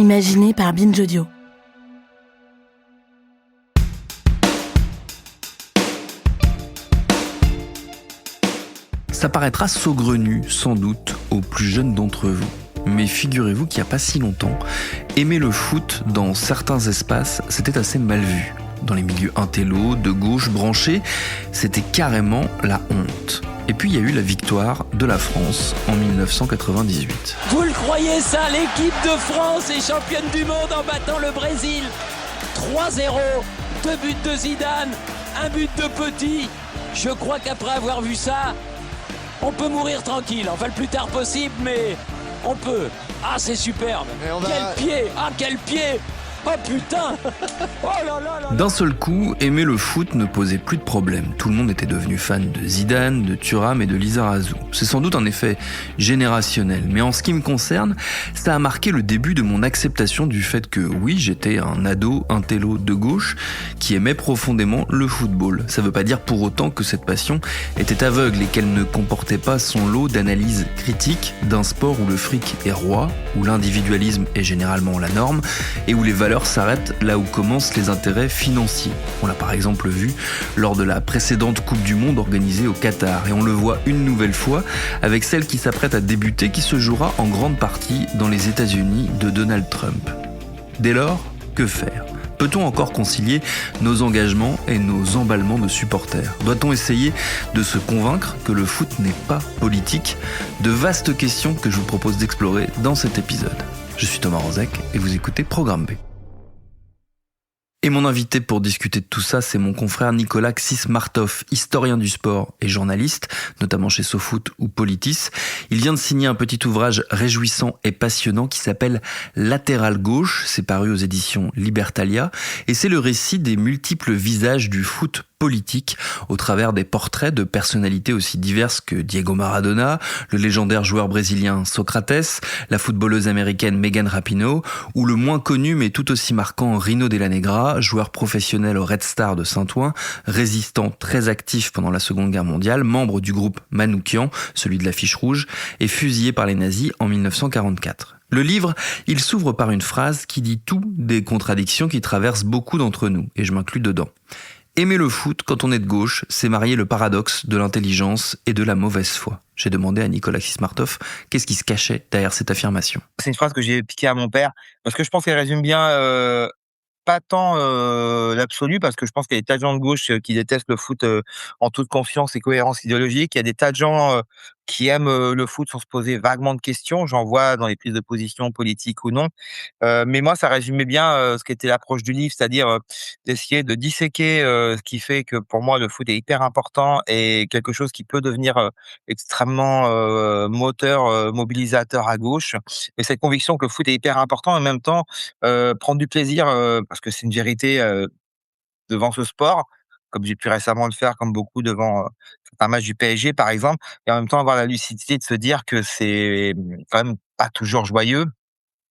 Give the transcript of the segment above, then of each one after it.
Imaginé par Binge Audio. Ça paraîtra saugrenu, sans doute, aux plus jeunes d'entre vous. Mais figurez-vous qu'il n'y a pas si longtemps, aimer le foot dans certains espaces, c'était assez mal vu. Dans les milieux intello, de gauche, branchés, c'était carrément la honte. Et puis il y a eu la victoire de la France en 1998. Vous le croyez ça, l'équipe de France est championne du monde en battant le Brésil. 3-0, 2 buts de Zidane, 1 but de Petit. Je crois qu'après avoir vu ça, on peut mourir tranquille, enfin le plus tard possible, mais on peut. Ah, c'est superbe. Quel pied. Ah, quel pied. Oh putain. Oh là là là. D'un seul coup, aimer le foot ne posait plus de problème. Tout le monde était devenu fan de Zidane, de Thuram et de Lizarazu. C'est sans doute un effet générationnel, mais en ce qui me concerne, ça a marqué le début de mon acceptation du fait que oui, j'étais un ado intello de gauche qui aimait profondément le football. Ça veut pas dire pour autant que cette passion était aveugle et qu'elle ne comportait pas son lot d'analyses critiques d'un sport où le fric est roi, où l'individualisme est généralement la norme et où les valeurs s'arrêtent là où commencent les intérêts financiers. On l'a par exemple vu lors de la précédente Coupe du Monde organisée au Qatar et on le voit une nouvelle fois avec celle qui s'apprête à débuter qui se jouera en grande partie dans les États-Unis de Donald Trump. Dès lors, que faire ? Peut-on encore concilier nos engagements et nos emballements de supporters ? Doit-on essayer de se convaincre que le foot n'est pas politique ? De vastes questions que je vous propose d'explorer dans cet épisode. Je suis Thomas Rozek et vous écoutez Programme B. Et mon invité pour discuter de tout ça, c'est mon confrère Nicolas Xismartov, historien du sport et journaliste, notamment chez SoFoot ou Politis. Il vient de signer un petit ouvrage réjouissant et passionnant qui s'appelle Latéral gauche, c'est paru aux éditions Libertalia, et c'est le récit des multiples visages du foot politique au travers des portraits de personnalités aussi diverses que Diego Maradona, le légendaire joueur brésilien Socrates, la footballeuse américaine Megan Rapinoe ou le moins connu mais tout aussi marquant Rino Della Negra, joueur professionnel au Red Star de Saint-Ouen, résistant très actif pendant la Seconde Guerre mondiale, membre du groupe Manoukian, celui de l'affiche rouge, et fusillé par les nazis en 1944. Le livre, il s'ouvre par une phrase qui dit tout des contradictions qui traversent beaucoup d'entre nous, et je m'inclus dedans. Aimer le foot quand on est de gauche, c'est marier le paradoxe de l'intelligence et de la mauvaise foi. J'ai demandé à Nicolas Xismartov qu'est-ce qui se cachait derrière cette affirmation. C'est une phrase que j'ai piquée à mon père, parce que je pense qu'elle résume bien, pas tant l'absolu, parce que je pense qu'il y a des tas de gens de gauche qui détestent le foot en toute confiance et cohérence idéologique. Il y a des tas de gens qui aiment le foot sans se poser vaguement de questions. J'en vois dans les prises de position politiques ou non. Mais moi, ça résumait bien ce qu'était l'approche du livre, c'est-à-dire d'essayer de disséquer ce qui fait que pour moi le foot est hyper important et quelque chose qui peut devenir extrêmement moteur, mobilisateur à gauche. Et cette conviction que le foot est hyper important, en même temps prendre du plaisir, parce que c'est une vérité, devant ce sport, comme j'ai pu récemment le faire, comme beaucoup devant certains matchs du PSG par exemple, et en même temps avoir la lucidité de se dire que c'est quand même pas toujours joyeux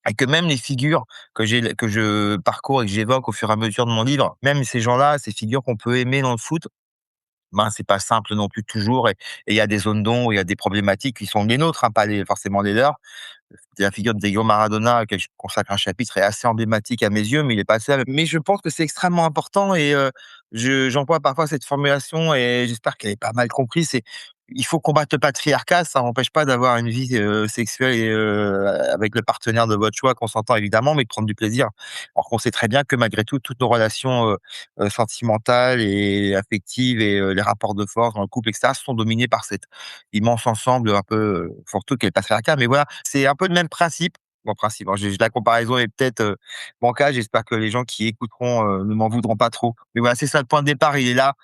et que même les figures que je parcours et que j'évoque au fur et à mesure de mon livre, même ces gens-là, ces figures qu'on peut aimer dans le foot, ben, c'est pas simple non plus toujours, et il y a des zones d'ombre, il y a des problématiques qui sont les nôtres, hein, pas forcément les leurs. La figure de Diego Maradona, auquel je consacre un chapitre, est assez emblématique à mes yeux, mais il est pas seul. Mais je pense que c'est extrêmement important, et j'emploie parfois cette formulation et j'espère qu'elle est pas mal comprise. C'est: il faut combattre le patriarcat, ça n'empêche pas d'avoir une vie sexuelle et avec le partenaire de votre choix, consentant évidemment, mais de prendre du plaisir. Alors qu'on sait très bien que malgré tout, toutes nos relations sentimentales et affectives et les rapports de force dans le couple, et cetera, sont dominés par cet immense ensemble un peu fourre-tout qu'est le patriarcat. Mais voilà, c'est un peu le même principe. Bon, principe, alors la comparaison est peut-être bancale, j'espère que les gens qui écouteront ne m'en voudront pas trop. Mais voilà, c'est ça, le point de départ, il est là.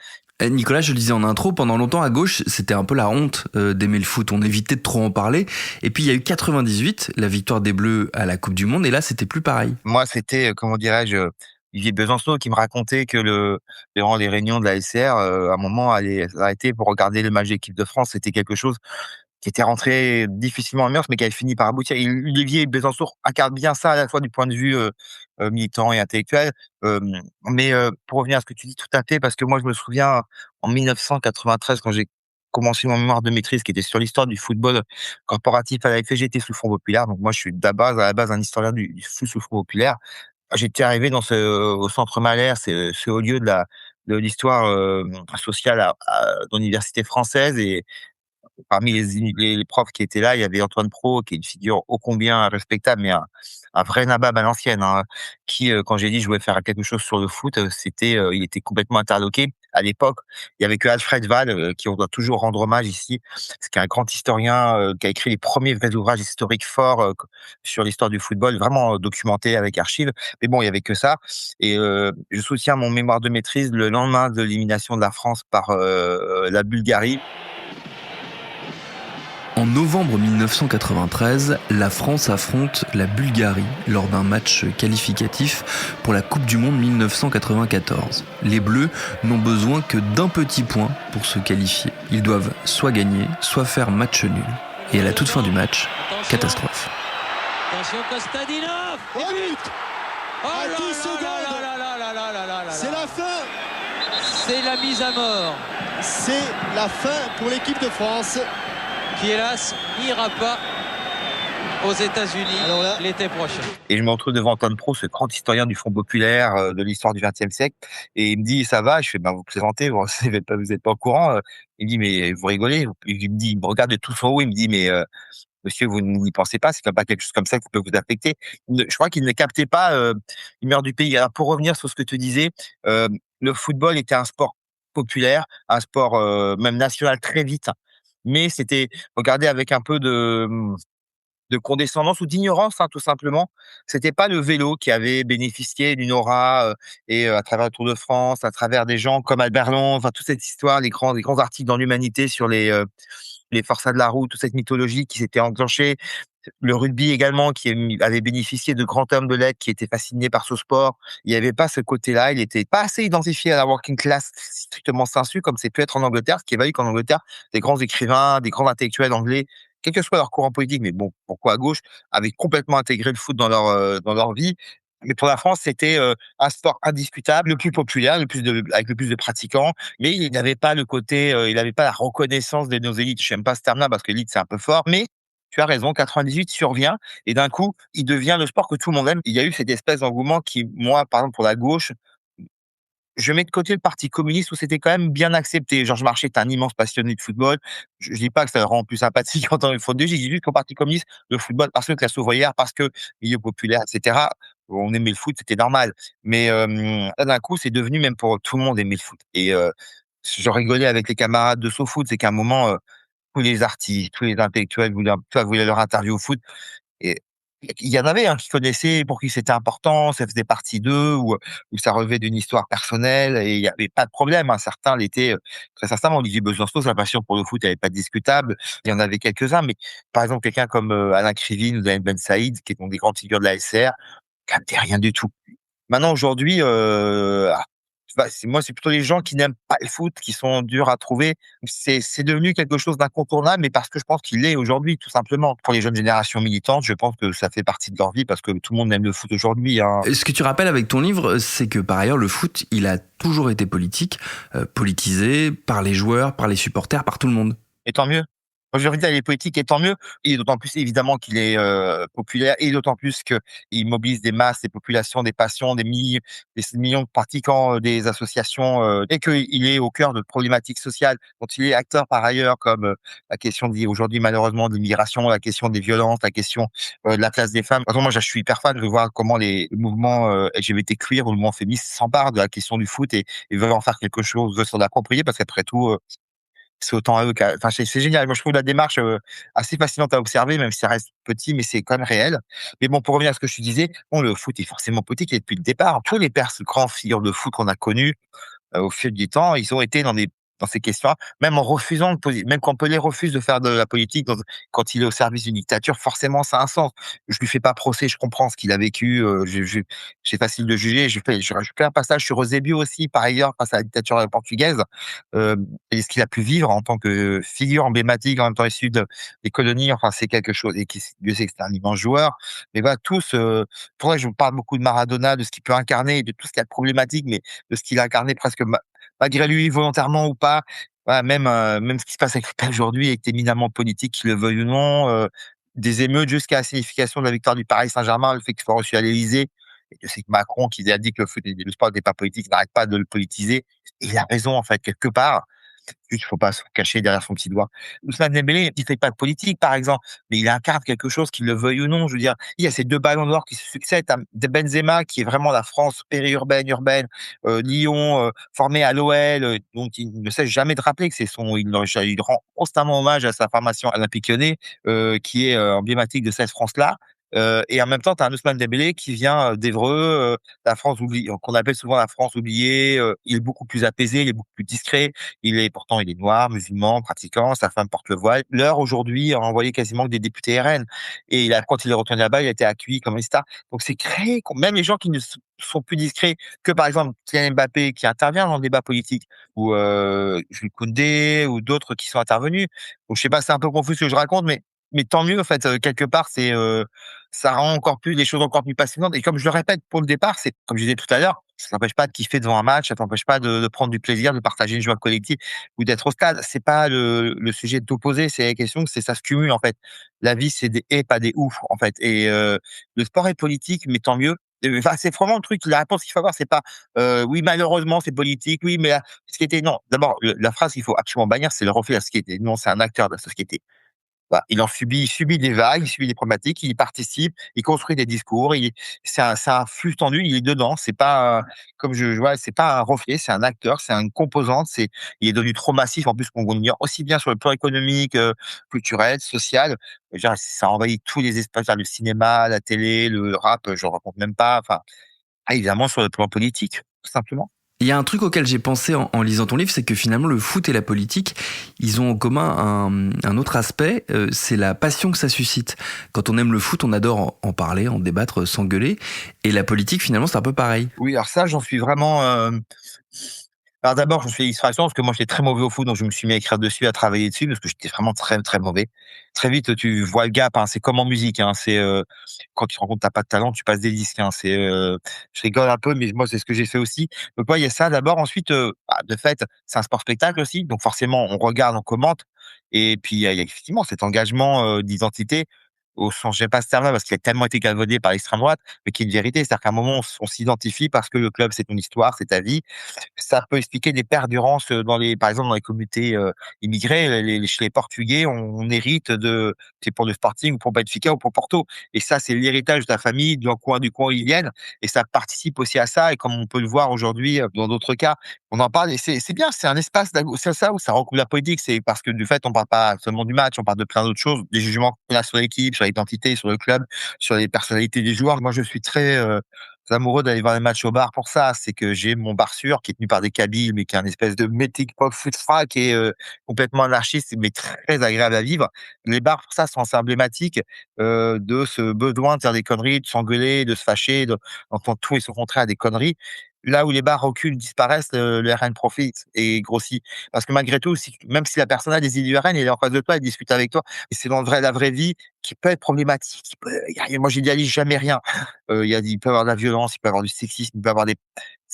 Nicolas, je le disais en intro, pendant longtemps à gauche, c'était un peu la honte d'aimer le foot. On évitait de trop en parler. Et puis il y a eu 98, la victoire des Bleus à la Coupe du Monde, et là c'était plus pareil. Moi, c'était, comment dirais-je, Olivier Besancenot qui me racontait que durant les réunions de la LCR, à un moment, aller s'arrêter pour regarder le match d'équipe de France, c'était quelque chose qui était rentré difficilement en mœurs, mais qui avait fini par aboutir. Et Olivier Besançon incarne bien ça, à la fois du point de vue militant et intellectuel. Mais pour revenir à ce que tu dis, tout à fait, parce que moi, je me souviens en 1993, quand j'ai commencé mon mémoire de maîtrise qui était sur l'histoire du football corporatif à la FFGT sous le Front populaire. Donc moi, je suis à la base un historien du foot sous le Front populaire. J'étais arrivé au centre Malher, c'est haut lieu de l'histoire sociale dans l'université française, et parmi les profs qui étaient là, il y avait Antoine Pro, qui est une figure ô combien respectable, mais un vrai nabab à l'ancienne, hein, qui, quand j'ai dit: «Je voulais faire quelque chose sur le foot», il était complètement interloqué. À l'époque, il y avait que Alfred Wahl, qui on doit toujours rendre hommage ici, c'est qui est un grand historien, qui a écrit les premiers vrais ouvrages historiques forts, sur l'histoire du football, vraiment documentés avec archives. Mais bon, il y avait que ça, et je soutiens mon mémoire de maîtrise le lendemain de l'élimination de la France par, la Bulgarie. En novembre 1993, la France affronte la Bulgarie lors d'un match qualificatif pour la Coupe du Monde 1994. Les Bleus n'ont besoin que d'un petit point pour se qualifier. Ils doivent soit gagner, soit faire match nul. Et à la toute fin du match, catastrophe. Attention Kostadinov. Oh, but Oh à là 10 là secondes. là là là là là là là là. C'est la fin. C'est la mise à mort C'est la fin pour l'équipe de France. qui, hélas, n'ira pas aux États-Unis Alors là- l'été prochain. Et je me retrouve devant Antoine Pro, ce grand historien du Front populaire, de l'histoire du XXe siècle. Et il me dit: «Ça va?» Je fais: «Ben, vous plaisantez, vous êtes pas au courant?» Il me dit: «Mais vous rigolez?» Il me regarde de tout son haut, il me dit: «Mais, monsieur, vous n'y pensez pas? C'est quand même pas quelque chose comme ça qui peut vous affecter». Je crois qu'il ne captait pas, l'humeur du pays. Alors pour revenir sur ce que tu disais, heu, le football était un sport populaire, un sport, même national très vite, mais c'était regardé avec un peu de condescendance ou d'ignorance, hein, tout simplement. C'était pas le vélo qui avait bénéficié d'une aura, à travers le Tour de France, à travers des gens comme Albert Long, enfin toute cette histoire, les grands articles dans l'Humanité sur les forçats de la route, toute cette mythologie qui s'était enclenchée. Le rugby également qui avait bénéficié de grands hommes de lettres qui étaient fascinés par ce sport. Il y avait pas ce côté-là, il était pas assez identifié à la working class strictement sensu comme c'est pu être en Angleterre, ce qui est valide qu'en Angleterre, des grands écrivains, des grands intellectuels anglais, quel que soit leur courant politique, mais bon, pourquoi à gauche, avaient complètement intégré le foot dans leur vie. Mais pour la France, c'était, un sport indiscutable, le plus populaire, avec le plus de pratiquants, mais il n'avait pas le côté, il n'avait pas la reconnaissance de nos élites. J'aime pas ce terme-là parce qu'élite, c'est un peu fort, mais tu as raison, 98 survient et d'un coup, il devient le sport que tout le monde aime. Il y a eu cette espèce d'engouement qui, moi, par exemple, pour la gauche, je mets de côté le parti communiste où c'était quand même bien accepté. Georges Marchais est un immense passionné de football. Je dis pas que ça le rend plus sympathique en tant que faute de je dis juste qu'au parti communiste, le football, parce que classe ouvrière, parce que milieu populaire, et cetera, on aimait le foot, c'était normal. Mais, là, d'un coup, c'est devenu même pour tout le monde aimer le foot, et je rigolais avec les camarades de SoFoot, c'est qu'à un moment, tous les artistes, tous les intellectuels voulaient leur interview au foot, et il y en avait, hein, qui connaissaient, pour qui c'était important, ça faisait partie d'eux, ou ça relevait d'une histoire personnelle, et il y avait pas de problème, hein. Certains l'étaient, très sincèrement. Olivier Besançon, sa passion pour le foot, elle est pas discutable. Il y en avait quelques-uns, mais par exemple, quelqu'un comme, Alain Krivine ou Daniel Ben Saïd, qui sont des grandes figures de la SR, captaient rien du tout. Maintenant, aujourd'hui, c'est plutôt les gens qui n'aiment pas le foot qui sont durs à trouver. C'est devenu quelque chose d'incontournable, mais parce que je pense qu'il l'est aujourd'hui, tout simplement. Pour les jeunes générations militantes, je pense que ça fait partie de leur vie parce que tout le monde aime le foot aujourd'hui, hein. Ce que tu rappelles avec ton livre, c'est que par ailleurs, le foot, il a toujours été politique, politisé par les joueurs, par les supporters, par tout le monde. Et tant mieux. Moi, j'ai envie de dire, il est politique et tant mieux. Et d'autant plus, évidemment, qu'il est populaire, et d'autant plus qu'il mobilise des masses, des populations, des passions, des millions de pratiquants, des associations, et qu'il est au cœur de problématiques sociales dont il est acteur par ailleurs, comme la question aujourd'hui, malheureusement, de l'immigration, la question des violences, la question de la place des femmes. Par exemple, moi, je suis hyper fan de voir comment les mouvements LGBT queer ou le mouvement féministe s'emparent de la question du foot, et veulent en faire quelque chose, veulent s'en approprier, parce qu'après tout, c'est autant à eux enfin, c'est génial. Moi, je trouve la démarche, assez fascinante à observer, même si ça reste petit, mais c'est quand même réel. Mais bon, pour revenir à ce que je te disais, bon, le foot est forcément politique, et depuis le départ, tous les grands figures de foot qu'on a connus, au fil du temps, ils ont été dans ces questions-là, même en refusant de poser, même quand Pelé refuse de faire de la politique quand il est au service d'une dictature, forcément, ça a un sens. Je lui fais pas procès, je comprends ce qu'il a vécu, c'est facile de juger. Je fais un passage sur Eusébio aussi, par ailleurs, face à la dictature portugaise, et ce qu'il a pu vivre en tant que figure emblématique, en même temps issu des colonies, enfin, c'est quelque chose, et Dieu sait que c'est un immense joueur. Mais voilà, tous, pour ça, je vous parle beaucoup de Maradona, de ce qu'il peut incarner, de tout ce qu'il y a de problématique, mais de ce qu'il a incarné presque malgré lui, volontairement ou pas. voilà, même ce qui se passe avec le PSG aujourd'hui est éminemment politique, qu'ils le veuillent ou non, des émeutes jusqu'à la signification de la victoire du Paris Saint-Germain, le fait qu'il soit reçu à l'Élysée. Et je sais que Macron, qui a dit que le sport n'était pas politique, n'arrête pas de le politiser. Et il a raison, en fait, quelque part. Juste, faut pas se cacher derrière son petit doigt. Ousmane Dembélé, il fait pas de politique, par exemple, mais il incarne quelque chose, qu'il le veuille ou non. Je veux dire, il y a ces 2 ballons d'or qui se succèdent. Tu de Benzema, qui est vraiment la France périurbaine, urbaine, Lyon, formé à l'OL, donc il ne cesse jamais de rappeler que c'est son il rend constamment hommage à sa formation olympique lyonnais, qui est, emblématique de cette France-là. Et en même temps, tu as un Ousmane Dembélé qui vient, d'Évreux, la France qu'on appelle souvent la France oubliée. Il est beaucoup plus apaisé, il est beaucoup plus discret. Pourtant, il est noir, musulman, pratiquant, sa femme porte le voile. L'heure aujourd'hui a envoyé quasiment que des députés RN. Et quand il est retourné là-bas, il a été accueilli comme une star. Donc c'est créé, même les gens qui ne sont plus discrets que par exemple Kylian Mbappé qui intervient dans le débat politique, ou Jules Koundé, ou d'autres qui sont intervenus. Donc je sais pas, c'est un peu confus ce que je raconte, mais tant mieux en fait, quelque part, ça rend encore plus les choses encore plus passionnantes. Et comme je le répète pour le départ, c'est comme je disais tout à l'heure, ça t'empêche pas de kiffer devant un match, ça t'empêche pas de prendre du plaisir, de partager une joie collective ou d'être au stade. C'est pas le sujet d'opposer, c'est la question, ça se cumule en fait. La vie, c'est des et, pas des ou en fait. Et le sport est politique, mais tant mieux. Enfin, c'est vraiment le truc, la réponse qu'il faut avoir, c'est pas oui, malheureusement, c'est politique, oui, mais la société, non. D'abord, la phrase qu'il faut absolument bannir, c'est le reflet de la société. Non, c'est un acteur de la société. Bah, il subit des vagues, il subit des problématiques, il y participe, il construit des discours, c'est un flux tendu, il est dedans. C'est pas, comme je vois, c'est pas un reflet, c'est un acteur, c'est une composante. Il est devenu trop massif en plus qu'on l'ignore aussi bien sur le plan économique, culturel, social. Je veux dire, ça envahit tous les espaces, le cinéma, la télé, le rap, je raconte même pas. Enfin, évidemment sur le plan politique, tout simplement. Il y a un truc auquel j'ai pensé en lisant ton livre, c'est que finalement le foot et la politique, ils ont en commun un autre aspect, c'est la passion que ça suscite. Quand on aime le foot, on adore en parler, en débattre, s'engueuler. Et la politique, finalement, c'est un peu pareil. Oui, alors ça, j'en suis vraiment. Alors d'abord, je me fais illustration parce que moi, j'étais très mauvais au foot, donc je me suis mis à écrire dessus, à travailler dessus, parce que j'étais vraiment très, très mauvais. Très vite, tu vois le gap, hein, c'est comme en musique, hein, quand tu te rends compte que t'as pas de talent, tu passes des disques, hein, je rigole un peu, mais moi, c'est ce que j'ai fait aussi. Donc, ouais, il y a ça d'abord. Ensuite, de fait, c'est un sport spectacle aussi, donc forcément, on regarde, on commente. Et puis, il y a effectivement cet engagement d'identité, au sens, j'aime pas ce terme-là parce qu'il a tellement été galvaudé par l'extrême droite, mais qui est une vérité. C'est-à-dire qu'à un moment, on s'identifie parce que le club, c'est ton histoire, c'est ta vie. Ça peut expliquer des perdurances par exemple, dans les communautés immigrées, chez les Portugais, on hérite c'est pour le Sporting ou pour Benfica ou pour Porto. Et ça, c'est l'héritage de ta famille, du coin où ils viennent. Et ça participe aussi à ça. Et comme on peut le voir aujourd'hui dans d'autres cas, on en parle et c'est bien, c'est un espace, c'est ça où ça recouvre la politique. C'est parce que du fait, on parle pas seulement du match, on parle de plein d'autres choses, des jugements qu'on a sur l'équipe, sur l'identité, sur le club, sur les personnalités des joueurs. Moi, je suis très amoureux d'aller voir les matchs au bar pour ça. C'est que j'ai mon bar sûr qui est tenu par des Kabyles, mais qui est un espèce de mythique pop foot qui est complètement anarchiste, mais très agréable à vivre. Les bars pour ça sont assez emblématiques de ce besoin de faire des conneries, de s'engueuler, de se fâcher, d'entendre tout et son contraire à des conneries. Là où les bars reculent, disparaissent, le RN profite et grossit. Parce que malgré tout, même si la personne a des idées du RN, elle est en face de toi, elle discute avec toi. Et c'est dans la vraie vie qui peut être problématique. Moi, j'idéalise jamais rien. Il peut y avoir de la violence, il peut y avoir du sexisme, il peut y avoir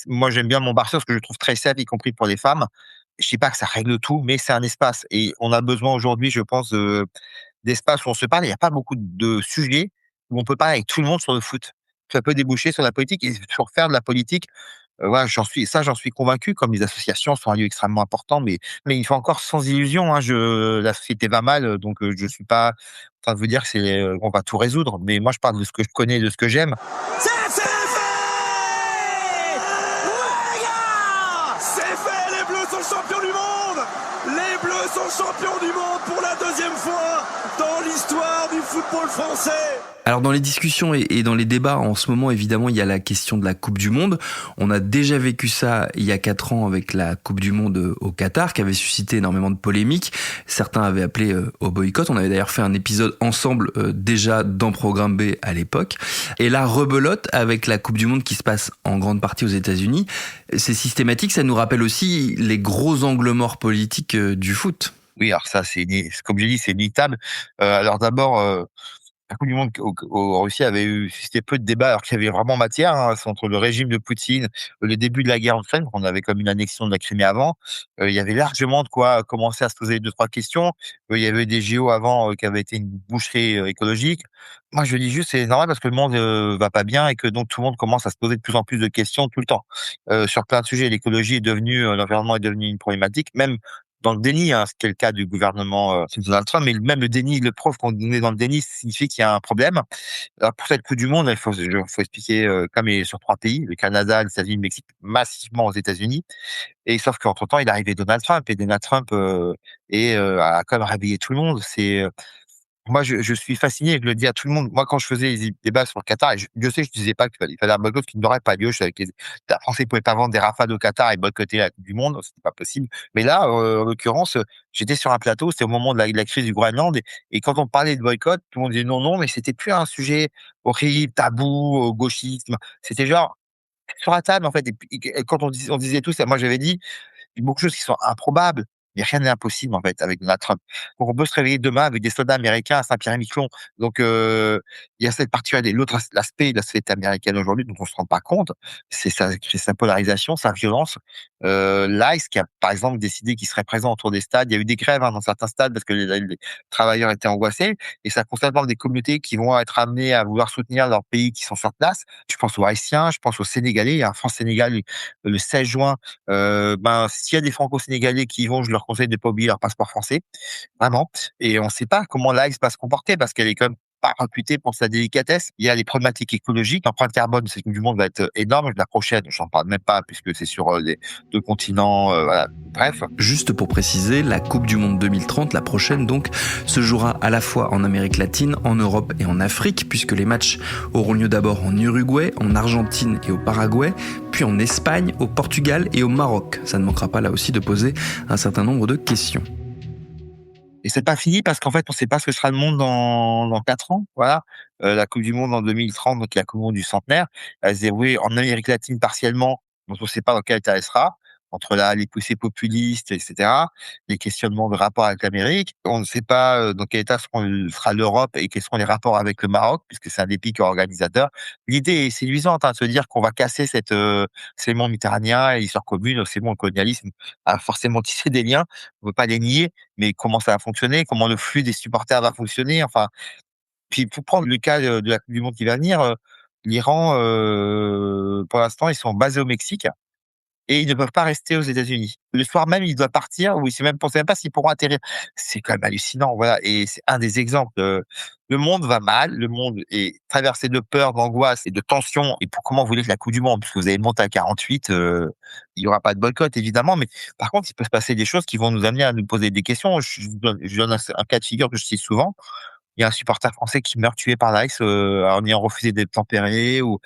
moi, j'aime bien mon bar sûr, parce que je le trouve très safe, y compris pour les femmes. Je dis pas que ça règle tout, mais c'est un espace. Et on a besoin aujourd'hui, je pense, d'espace où on se parle. Il n'y a pas beaucoup de sujets où on peut parler avec tout le monde sur le foot. Ça peut déboucher sur la politique et sur faire de la politique. Voilà, j'en suis convaincu, comme les associations sont un lieu extrêmement important, mais il faut encore sans illusion, hein, la société va mal, donc je suis pas en train de vous dire que on va tout résoudre, mais moi je parle de ce que je connais, de ce que j'aime. C'est fait! Ouais, gars! C'est fait! Les Bleus sont champions du monde! Les Bleus sont champions du monde pour la deuxième fois dans l'histoire du football français! Alors dans les discussions et dans les débats en ce moment, évidemment, il y a la question de la Coupe du Monde. On a déjà vécu ça il y a 4 ans avec la Coupe du Monde au Qatar, qui avait suscité énormément de polémiques. Certains avaient appelé au boycott. On avait d'ailleurs fait un épisode ensemble déjà dans Programme B à l'époque. Et la rebelote avec la Coupe du Monde qui se passe en grande partie aux États-Unis, c'est systématique. Ça nous rappelle aussi les gros angles morts politiques du foot. Oui, alors ça, comme je dis, c'est inévitable. Alors d'abord, La Coupe du monde en Russie avait suscité peu de débats, alors qu'il y avait vraiment matière, hein. C'est entre le régime de Poutine, le début de la guerre en Ukraine, on avait comme une annexion de la Crimée avant. Il y avait largement de quoi commencer à se poser 2-3 questions. Il y avait des JO avant, qui avaient été une boucherie, écologique. Moi, je dis juste, c'est normal parce que le monde, va pas bien et que donc tout le monde commence à se poser de plus en plus de questions tout le temps. Sur plein de sujets, l'écologie est devenue, l'environnement est devenu une problématique, même dans le déni, hein, ce qui est le cas du gouvernement de Donald Trump, mais même le déni, le preuve qu'on est dans le déni signifie qu'il y a un problème. Alors pour cette Coupe du monde, faut expliquer, comme il est sur 3 pays, le Canada, les États-Unis, le Mexique, massivement aux États-Unis. Et sauf qu'entre temps, il est arrivé Donald Trump et Donald Trump a quand même réveillé tout le monde. Moi, je suis fasciné, je le dis à tout le monde. Moi, quand je faisais les débats sur le Qatar, et Dieu sait, je disais pas qu'il fallait un boycott qui n'aurait pas lieu. La France ne pouvait pas vendre des Rafales au Qatar et boycotter la Coupe du monde, c'était pas possible. Mais là, en l'occurrence, j'étais sur un plateau, c'était au moment de la crise du Groenland, et quand on parlait de boycott, tout le monde disait non, non, mais c'était plus un sujet horrible, tabou, gauchisme. C'était genre sur la table, en fait. Et quand on disait tout ça, moi j'avais dit, il y a beaucoup de choses qui sont improbables, mais rien n'est impossible, en fait, avec Donald Trump. Donc on peut se réveiller demain avec des soldats américains à Saint-Pierre-et-Miquelon. Donc il y a cette partie-là. L'autre l'aspect de la société américaine aujourd'hui dont on se rend pas compte, c'est sa polarisation, sa violence. l'ICE qui a, par exemple, décidé qu'il serait présent autour des stades. Il y a eu des grèves, hein, dans certains stades parce que les travailleurs étaient angoissés, et ça concerne des communautés qui vont être amenées à vouloir soutenir leurs pays qui sont sur place. Je pense aux Haïtiens, je pense aux Sénégalais. Il y a un France-Sénégal le 16 juin. S'il y a des Franco-Sénégalais qui y vont, je leur conseille de ne pas oublier leur passeport français, vraiment. Et on ne sait pas comment l'AIS va se comporter parce qu'elle est quand même pas réputée pour sa délicatesse. Il y a les problématiques écologiques. L'empreinte carbone de cette Coupe du monde va être énorme. La prochaine, j'en parle même pas puisque c'est sur les 2 continents. Voilà. Bref. Juste pour préciser, la Coupe du Monde 2030, la prochaine donc, se jouera à la fois en Amérique latine, en Europe et en Afrique, puisque les matchs auront lieu d'abord en Uruguay, en Argentine et au Paraguay, puis en Espagne, au Portugal et au Maroc. Ça ne manquera pas là aussi de poser un certain nombre de questions. Et c'est pas fini parce qu'en fait, on sait pas ce que sera le monde dans 4 ans. Voilà. La Coupe du monde en 2030, donc la Coupe du monde du centenaire, elle se déroule en Amérique latine partiellement, donc on sait pas dans quel état elle sera. Entre là, les poussées populistes, etc., les questionnements de rapport avec l'Amérique. On ne sait pas dans quel état sera l'Europe et quels seront les rapports avec le Maroc, puisque c'est un des pays organisateur. L'idée est séduisante, hein, de se dire qu'on va casser ces mondes méditerranéens et l'histoire commune. C'est bon, le colonialisme a forcément tissé des liens. On ne peut pas les nier, mais comment ça va fonctionner, comment le flux des supporters va fonctionner. Enfin, puis pour prendre le cas de la Coupe du monde qui va venir, l'Iran, pour l'instant, ils sont basés au Mexique et ils ne peuvent pas rester aux États-Unis. Le soir même, il doit partir, ou on sait même pas s'ils pourront atterrir. C'est quand même hallucinant, voilà. Et c'est un des exemples. Le monde va mal, le monde est traversé de peur, d'angoisse et de tension. Et comment vous voulez que la Coupe du Monde, puisque vous avez monté à 48, il y aura pas de boycott évidemment, mais par contre, il peut se passer des choses qui vont nous amener à nous poser des questions. Je donne un cas de figure que je cite souvent. Il y a un supporter français qui meurt tué par l'ICE en ayant refusé d'être tempéré. Ou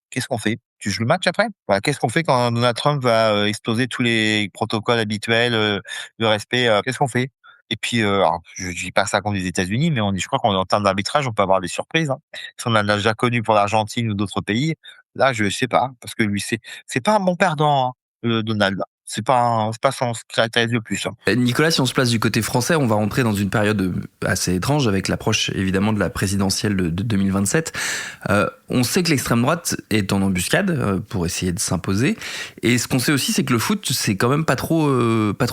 qu'est-ce qu'on fait? Tu joues le match après? Voilà, qu'est-ce qu'on fait quand Donald Trump va exploser tous les protocoles habituels, de respect, qu'est-ce qu'on fait? Et puis, alors je dis pas ça contre les États-Unis, mais je crois qu'en termes d'arbitrage, on peut avoir des surprises, hein. Si on en a déjà connu pour l'Argentine ou d'autres pays, là, je sais pas, parce que lui, c'est pas un bon perdant, hein, Donald. C'est pas son caractérise le plus, hein. Nicolas, si on se place du côté français, on va rentrer dans une période assez étrange avec l'approche évidemment de la présidentielle de 2027. On sait que l'extrême droite est en embuscade pour essayer de s'imposer. Et ce qu'on sait aussi, c'est que le foot, c'est quand même pas trop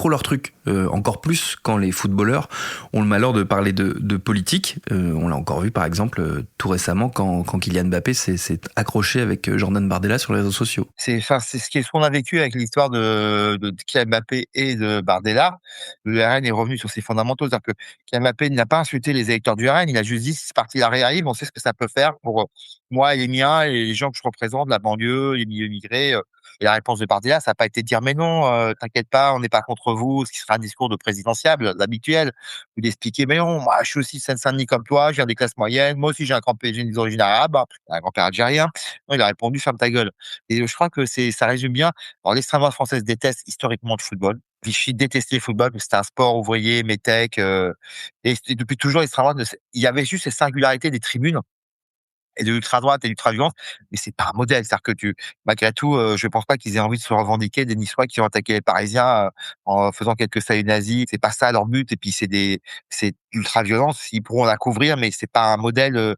leur truc. Encore plus quand les footballeurs ont le malheur de parler de politique. On l'a encore vu par exemple tout récemment quand Kylian Mbappé s'est accroché avec Jordan Bardella sur les réseaux sociaux. C'est ce qu'on a vécu avec l'histoire de Kylian Mbappé et de Bardella. Le RN est revenu sur ses fondamentaux. C'est-à-dire que Kylian Mbappé n'a pas insulté les électeurs du RN. Il a juste dit, si ce parti-là réarrive, on sait ce que ça peut faire pour moi et les miens et les gens que je représente, la banlieue, les milieux immigrés. Et la réponse de Bardella, ça n'a pas été de dire, mais non, t'inquiète pas, on n'est pas contre vous, ce qui sera un discours de présidentiable, l'habituel, ou d'expliquer, mais non, moi, je suis aussi Seine-Saint-Denis comme toi, je viens des classes moyennes, moi aussi, j'ai j'ai des origines arabes, un grand-père algérien. Non, il a répondu, ferme ta gueule. Et je crois que ça résume bien. Alors, l'extrême droite française déteste historiquement le football. Vichy détestait le football, mais c'était un sport ouvrier, métèque, et depuis toujours, l'extrême droite, il y avait juste ces singularités des tribunes et de l'ultra-droite et l'ultra-violence, mais c'est pas un modèle. C'est-à-dire que malgré tout, je pense pas qu'ils aient envie de se revendiquer des Niçois qui ont attaqué les Parisiens, en faisant quelques saluts nazis. C'est pas ça leur but. Et puis c'est ultra-violence, ils pourront la couvrir, mais c'est pas un modèle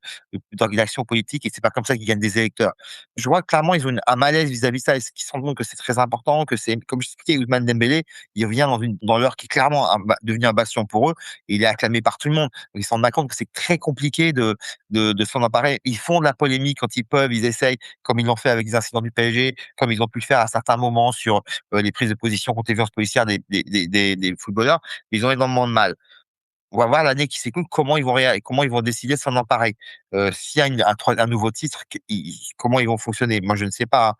d'organisation politique et c'est pas comme ça qu'ils gagnent des électeurs. Je vois clairement ils ont un malaise vis-à-vis de ça et qu'ils se rendent compte que c'est très important, que c'est comme je expliquais, Ousmane Dembélé, il revient dans l'heure qui est clairement devenu un bastion pour eux et il est acclamé par tout le monde. Donc ils se rendent compte que c'est très compliqué de s'en emparer. Ils font de la polémique quand ils peuvent, ils essayent, comme ils l'ont fait avec les incidents du PSG, comme ils ont pu le faire à certains moments sur les prises de position contre les violences policières des footballeurs. Ils ont énormément de mal. On va voir l'année qui s'écoule comment ils vont comment ils vont décider de s'en emparer. S'il y a un nouveau titre, comment ils vont fonctionner? Moi, je ne sais pas, hein.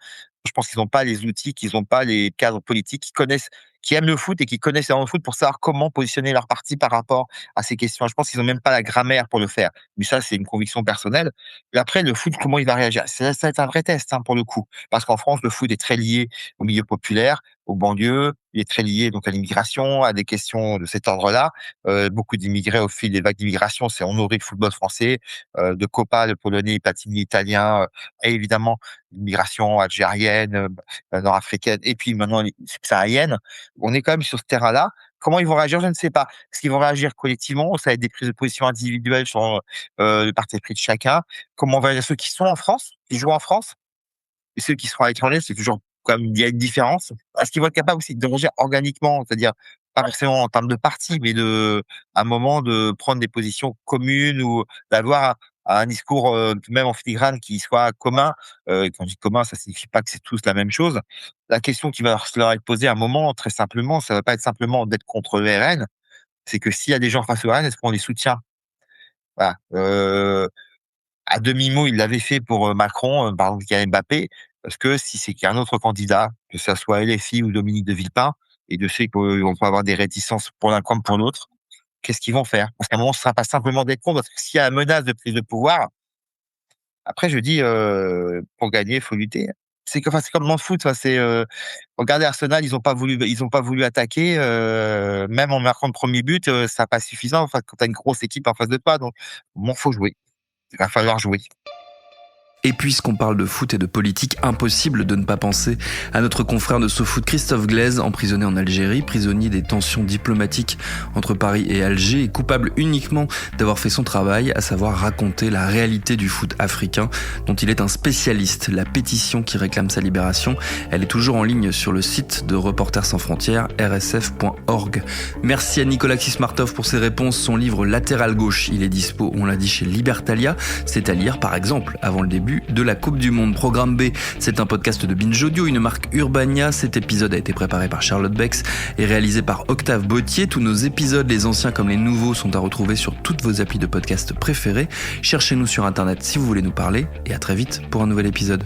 Je pense qu'ils n'ont pas les outils, qu'ils n'ont pas les cadres politiques qui aiment le foot et qui connaissent le foot pour savoir comment positionner leur parti par rapport à ces questions. Je pense qu'ils n'ont même pas la grammaire pour le faire. Mais ça, c'est une conviction personnelle. Et après, le foot, comment il va réagir? Ça va être un vrai test, hein, pour le coup. Parce qu'en France, le foot est très lié au milieu populaire, aux banlieues. Il est très lié donc à l'immigration, à des questions de cet ordre-là. Beaucoup d'immigrés au fil des vagues d'immigration, c'est on nourrit le football français, de Copa, le Polonais, Platini italien, et évidemment l'immigration algérienne, nord-africaine, et puis maintenant subsaharienne. On est quand même sur ce terrain-là. Comment ils vont réagir, je ne sais pas. Est-ce qu'ils vont réagir collectivement? Ça va être des prises de position individuelles sur le parti pris de chacun. Comment vont réagir ceux qui sont en France, qui jouent en France, et ceux qui seront à l'étranger? C'est toujours comme il y a une différence. Est-ce qu'ils vont être capables aussi de réagir organiquement, c'est-à-dire pas forcément en termes de parti, mais à un moment de prendre des positions communes ou d'avoir un discours même en filigrane qui soit commun. Quand je dis commun, ça signifie pas que c'est tous la même chose. La question qui va leur être posée à un moment, très simplement, ça va pas être simplement d'être contre le RN, c'est que s'il y a des gens face au RN, est-ce qu'on les soutient? Voilà. À demi-mot, il l'avait fait pour Macron, par exemple, Kylian Mbappé, parce que si c'est qu'il y a un autre candidat, que ça soit LFI ou Dominique de Villepin, et de fait qu'on peut avoir des réticences pour l'un comme pour l'autre, qu'est-ce qu'ils vont faire? Parce qu'à un moment, ce sera pas simplement d'être contre, parce que s'il y a une menace de prise de pouvoir, après je dis, pour gagner, il faut lutter. C'est comme dans le foot, regardez Arsenal, ils ont pas voulu attaquer, même en marquant le premier but, ça pas suffisant, enfin, quand tu as une grosse équipe en face de toi, donc bon, faut jouer. Il va falloir jouer. Et puisqu'on parle de foot et de politique, impossible de ne pas penser à notre confrère de SoFoot Christophe Glaise, emprisonné en Algérie, prisonnier des tensions diplomatiques entre Paris et Alger et coupable uniquement d'avoir fait son travail, à savoir raconter la réalité du foot africain dont il est un spécialiste. La pétition qui réclame sa libération, elle est toujours en ligne sur le site de Reporters sans frontières, rsf.org. Merci à Nicolas Xismartov pour ses réponses. Son livre Latéral gauche, il est dispo, on l'a dit, chez Libertalia. C'est à lire par exemple avant le début de la Coupe du Monde. Programme B, c'est un podcast de Binge Audio, une marque Urbania. Cet épisode a été préparé par Charlotte Bex et réalisé par Octave Bautier. Tous nos épisodes, les anciens comme les nouveaux, sont à retrouver sur toutes vos applis de podcast préférées. Cherchez-nous sur Internet si vous voulez nous parler et à très vite pour un nouvel épisode.